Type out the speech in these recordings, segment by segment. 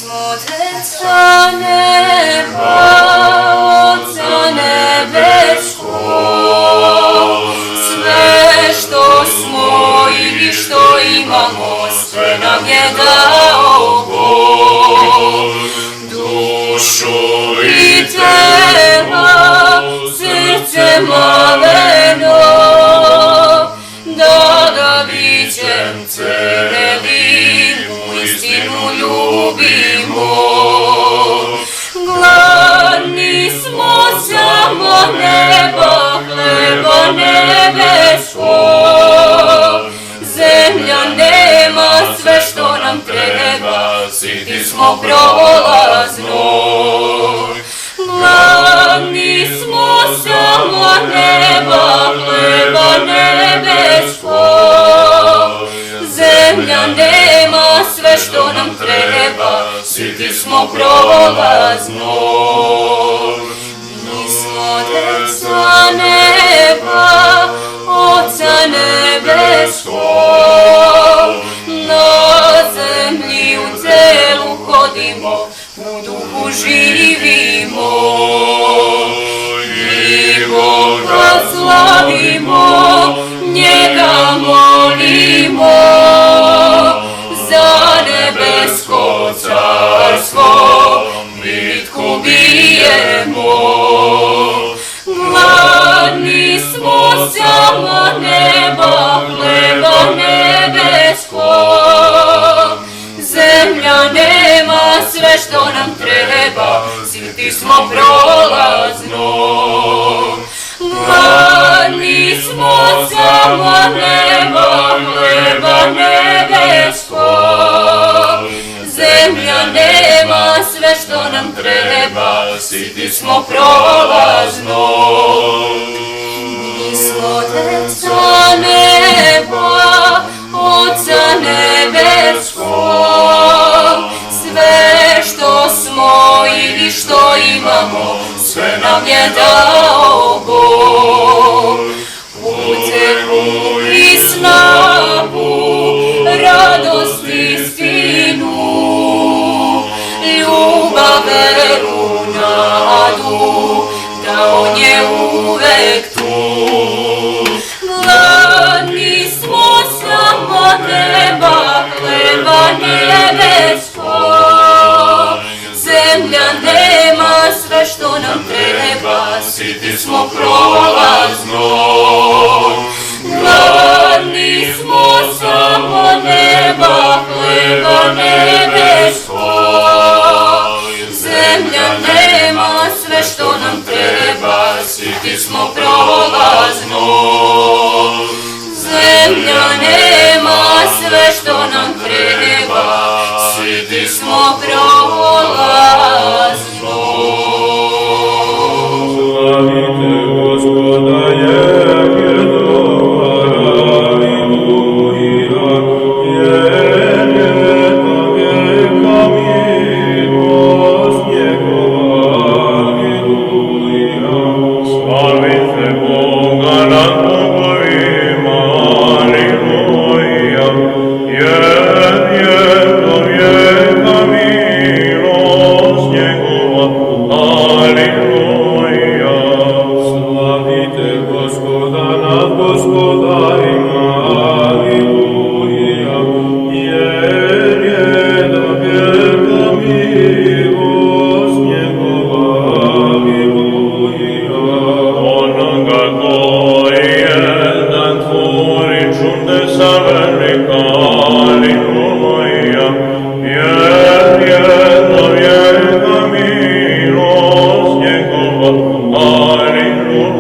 Отця неба, Отця небесного, sve što smo i što imamo, sve nam je dao Bog. Dušu i tela, srce maleno, da ga bićem celim, uistinu ljubimo. Gladni smo samo neba, hleba nebeskog, zemlja nema sve što nam treba, siti smo prolaznog. Gladni smo samo neba, hleba nebeskog, zemlja nema sve što nam treba, siti smo prolaznog. Mi smo deca neba, Otca nebeskog, na zemlji u telu hodimo, u duhu živimo. I Boga slavimo, njega molimo, za nebesko carstvo bitku bijemo. Gladni smo samo neba, hleba nebeskog, zemlja nema sve što nam treba, siti smo prolaznog. Gladni smo samo neba, hleba nebeskog, zemlja nema sve što nam treba, siti smo prolaznog. Mi smo deca neba, Otca nebeskog, sve što smo i što imamo, sve nam je dao Bog. Utehu i snagu, radost istinu, ljubav, veru, nadu, da on je uvek tu. Gladni smo samo neba, hleba nebeskog, zemlja nema sve što nam treba, siti smo prolaznog. Gladni smo samo neba, hleba nebeskog, zemlja nema sve što nam treba, siti smo prolaznog. Zemlja nema sve što nam treba, siti smo prolaznog. Slavite Gospoda, jer je dobar, aleluja, jer je do vijeka milost njegova, aleluja. Slavite Boga nad bogovima, aleluja, jer je do vijeka milost njegova, aleluja. Slavite Gospoda nad gospodarima, aleluja, jer je do vijeka milost njegova, aleluja. Onoga koji jedan tvori čudesa velika, aleluja, jer je do vijeka milost njegova, aleluja.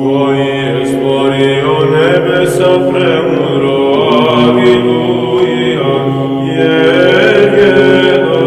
Koji je stvorio nebesa premudro, aleluja, jer je do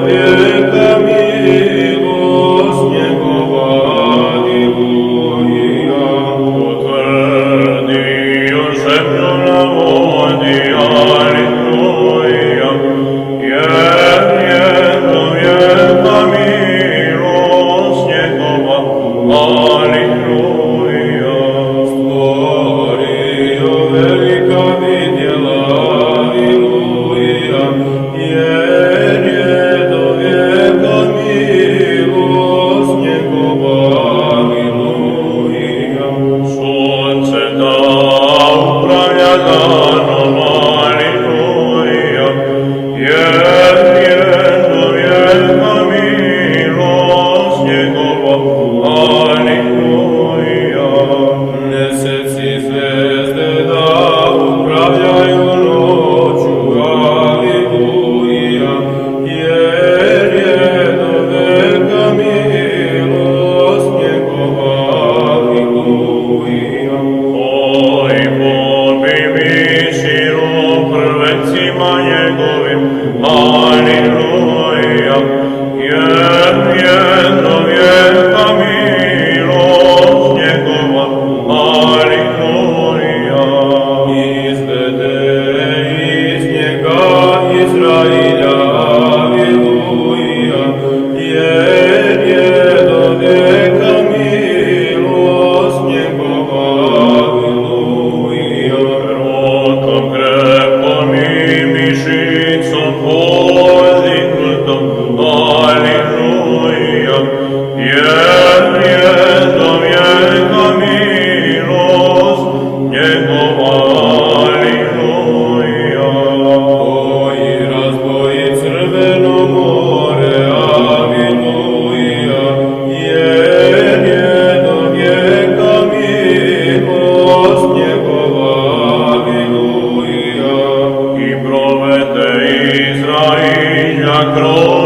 Alleluia. Do wieka miłość Niegova. Alleluia. Izvede iz njega Izraila. Alleluia. Jer je do vijeka milost Njegova. Alleluia. Rokom krepom i mišicom podignutom. Alleluia. Jer je do vijeka milost Njegova. Alleluia. Boji razboji crveno more. Alleluia. Jer je do vijeka milost Njegova. Alleluia. I provete Izrailja kroz